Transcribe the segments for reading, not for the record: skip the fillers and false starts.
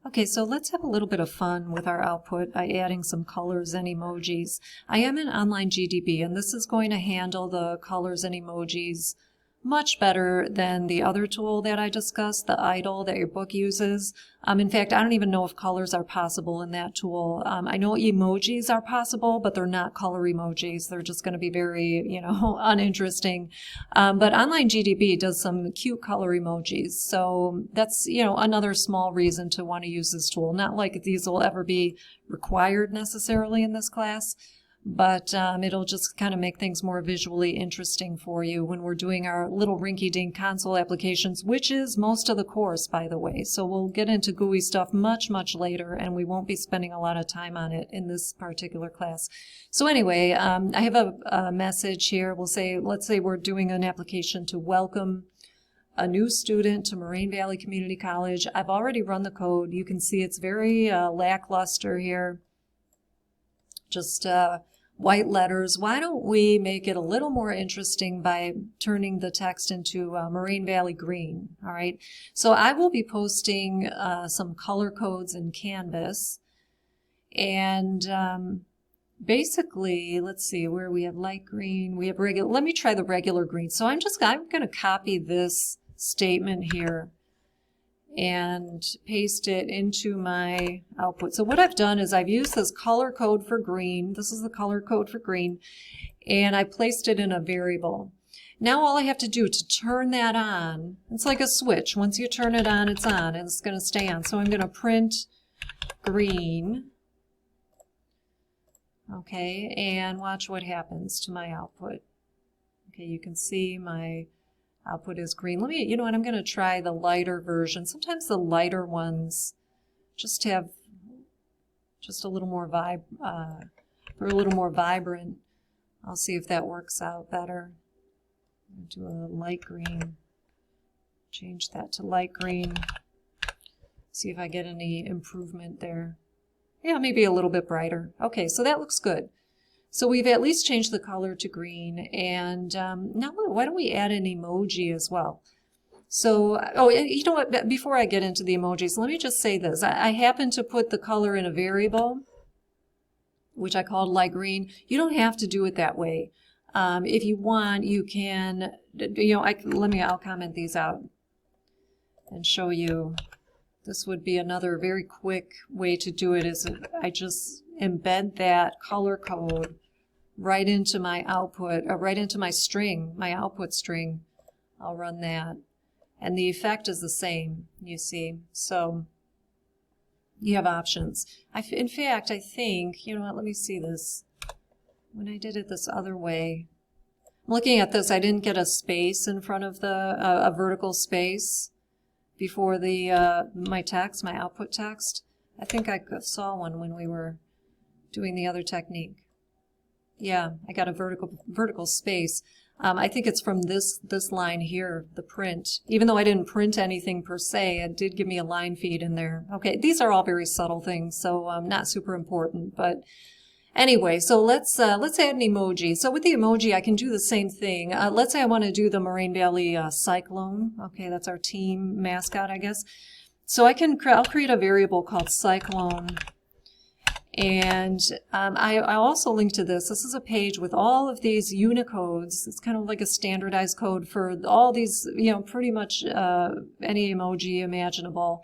Okay, so let's have a little bit of fun with our output by adding some colors and emojis. I am in online GDB, and this is going to handle the colors and emojis much better than the other tool that I discussed, the idle that your book uses. In fact, I don't even know if colors are possible in that tool. I know emojis are possible, but they're not color emojis. They're just going to be very, uninteresting. But online GDB does some cute color emojis. So that's, another small reason to want to use this tool. Not like these will ever be required necessarily in this class, but it'll just kind of make things more visually interesting for you when we're doing our little rinky-dink console applications, which is most of the course, by the way. So we'll get into GUI stuff much, much later, and we won't be spending a lot of time on it in this particular class. So anyway, I have a message here. Let's say we're doing an application to welcome a new student to Moraine Valley Community College. I've already run the code. You can see it's very lackluster here. Just white letters. Why don't we make it a little more interesting by turning the text into Moraine Valley green? All right. So I will be posting some color codes in Canvas, and basically, let's see where we have light green. We have regular. Let me try the regular green. So I'm going to copy this statement here and paste it into my output. So what I've done is I've used this color code for green. This is the color code for green, and I placed it in a variable. Now all I have to do to turn that on, it's like a switch. Once you turn it on, it's on, and it's going to stay on. So I'm going to print green. Okay, and watch what happens to my output. Okay, you can see my output is green. You know what, I'm going to try the lighter version. Sometimes the lighter ones just have just a little more they're a little more vibrant. I'll see if that works out better. Do a light green. Change that to light green. See if I get any improvement there. Yeah, maybe a little bit brighter. Okay, so that looks good. So we've at least changed the color to green, and now why don't we add an emoji as well? So, you know what, before I get into the emojis, let me just say this. I happen to put the color in a variable, which I called light green. You don't have to do it that way. If you want, you can, I'll comment these out and show you. This would be another very quick way to do it, is I just embed that color code right into my output, or right into my string, my output string. I'll run that. And the effect is the same, you see. So you have options. In fact, I think, you know what, let me see this. When I did it this other way, I'm looking at this, I didn't get a space in front of a vertical space before my text, my output text. I think I saw one when we were doing the other technique. Yeah, I got a vertical space. I think it's from this line here, the print. Even though I didn't print anything per se, it did give me a line feed in there. Okay, these are all very subtle things, so not super important. But anyway, so let's add an emoji. So with the emoji, I can do the same thing. Let's say I want to do the Moraine Valley Cyclone. Okay, that's our team mascot, I guess. So I'll create a variable called Cyclone. And I also link to this. This is a page with all of these Unicodes. It's kind of like a standardized code for all these, pretty much any emoji imaginable.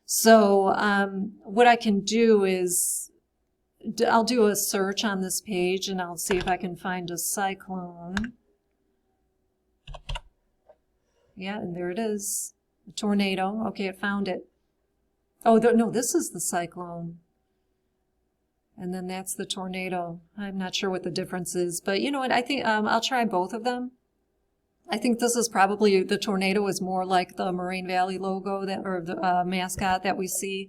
So what I can do is I'll do a search on this page, and I'll see if I can find a cyclone. Yeah, and there it is. A tornado. Okay, it found it. Oh, no, this is the cyclone. And then that's the tornado. I'm not sure what the difference is, but you know what? I think I'll try both of them. I think this is probably, the tornado is more like the Moraine Valley logo or the mascot that we see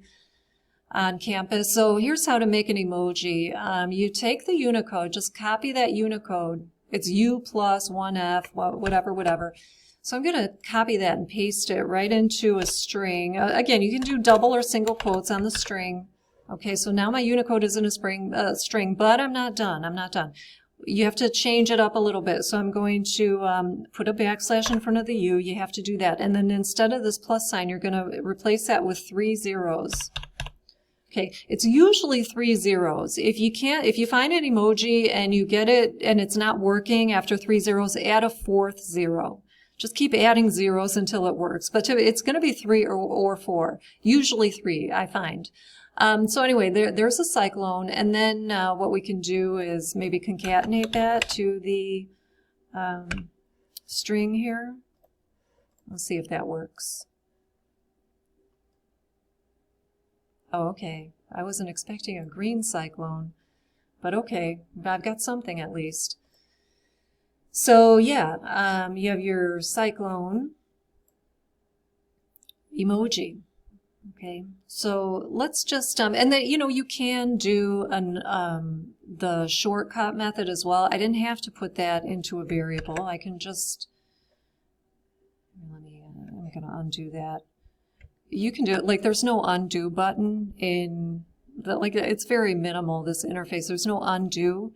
on campus. So here's how to make an emoji. You take the Unicode, just copy that Unicode. It's U plus 1F, whatever. So I'm going to copy that and paste it right into a string. Again, you can do double or single quotes on the string. Okay, so now my Unicode is in a string, but I'm not done. you have to change it up a little bit. So I'm going to put a backslash in front of the U. You have to do that. And then instead of this plus sign, you're going to replace that with 3 zeros. Okay, it's usually 3 zeros. If you find an emoji and you get it and it's not working after 3 zeros, add a 4th zero. Just keep adding zeros until it works. But it's going to be 3 or 4. Usually 3, I find. So anyway, there's a cyclone. And then what we can do is maybe concatenate that to the string here. Let's see if that works. Oh, okay. I wasn't expecting a green cyclone, but okay, I've got something at least. So yeah, you have your cyclone emoji. Okay, so let's just and then you can do the shortcut method as well. I didn't have to put that into a variable. I can just I'm going to undo that. You can do it like there's no undo button in the, like it's very minimal, this interface. There's no undo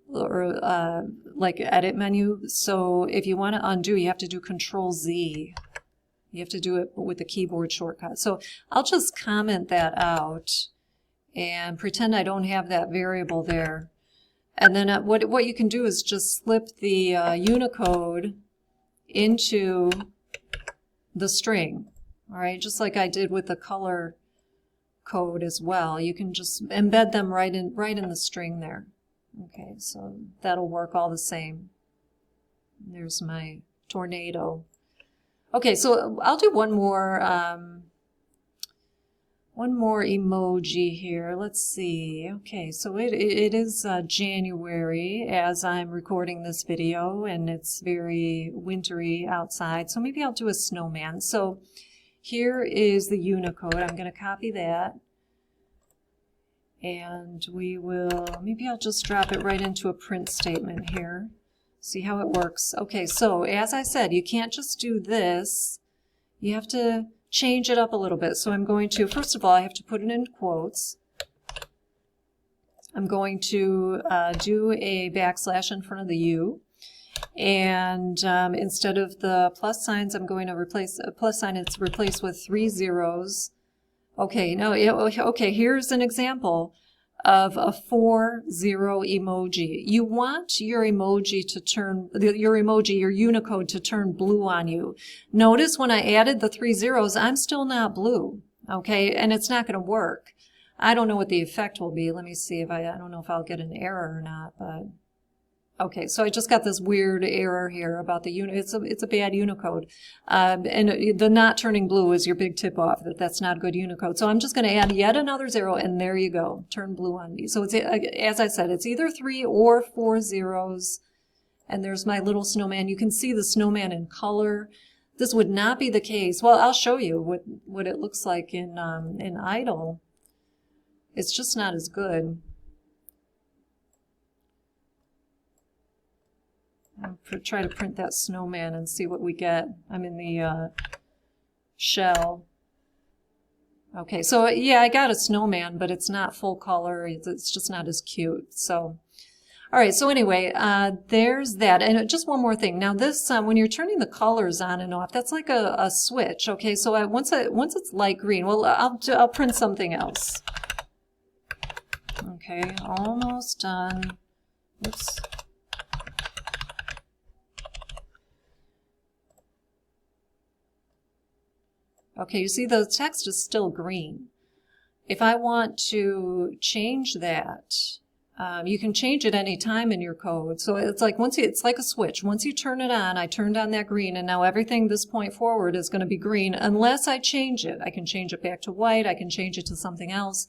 or like edit menu. So if you want to undo, you have to do Control Z. You have to do it with the keyboard shortcut. So I'll just comment that out and pretend I don't have that variable there. And then what you can do is just slip the Unicode into the string. All right, just like I did with the color code as well. You can just embed them right in the string there. Okay, so that'll work all the same. There's my tornado. Okay, so I'll do one more emoji here. Let's see. Okay, so it is January as I'm recording this video, and it's very wintry outside. So maybe I'll do a snowman. So here is the Unicode. I'm going to copy that. And maybe I'll just drop it right into a print statement here. See how it works. Okay, so as I said, you can't just do this. You have to change it up a little bit. So I'm going to, first of all, I have to put it in quotes. I'm going to do a backslash in front of the U. And instead of the plus signs, I'm going to replace a plus sign. It's replaced with 3 zeros. Okay, okay, here's an example of a 4-0 emoji. You want your emoji to turn, your Unicode to turn blue on you. Notice when I added the 3 zeros, I'm still not blue, okay? And it's not going to work. I don't know what the effect will be. Let me see if I don't know if I'll get an error or not, but okay, so I just got this weird error here about the it's a bad Unicode, and the not turning blue is your big tip off that that's not good Unicode. So I'm just going to add yet another 0, and there you go, turn blue on me. So it's, as I said, it's either 3 or 4 zeros, and there's my little snowman. You can see the snowman in color. This would not be the case. Well, I'll show you what it looks like in Idle. It's just not as good. I'll try to print that snowman and see what we get. I'm in the shell. Okay, so yeah, I got a snowman, but it's not full color. It's just not as cute. So, all right, so anyway, there's that. And just one more thing. Now this, when you're turning the colors on and off, that's like a switch. Okay, so once it's light green, well, I'll print something else. Okay, almost done. Oops. Okay, you see the text is still green. If I want to change that, you can change it any time in your code. So it's like it's like a switch. Once you turn it on, I turned on that green, and now everything this point forward is going to be green unless I change it. I can change it back to white. I can change it to something else.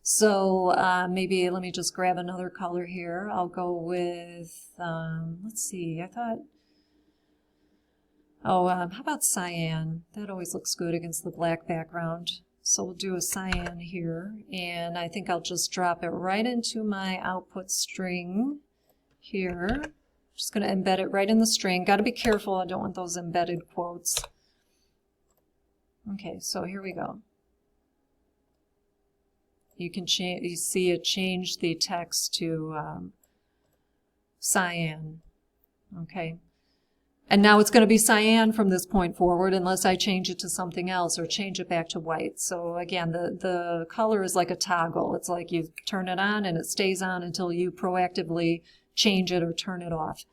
So maybe let me just grab another color here. I'll go with, let's see, I thought, how about cyan? That always looks good against the black background. So we'll do a cyan here, and I think I'll just drop it right into my output string here. Just going to embed it right in the string. Got to be careful. I don't want those embedded quotes. Okay, so here we go. You can you see it change the text to cyan. Okay. And now it's going to be cyan from this point forward unless I change it to something else or change it back to white. So again, the color is like a toggle. It's like you turn it on and it stays on until you proactively change it or turn it off.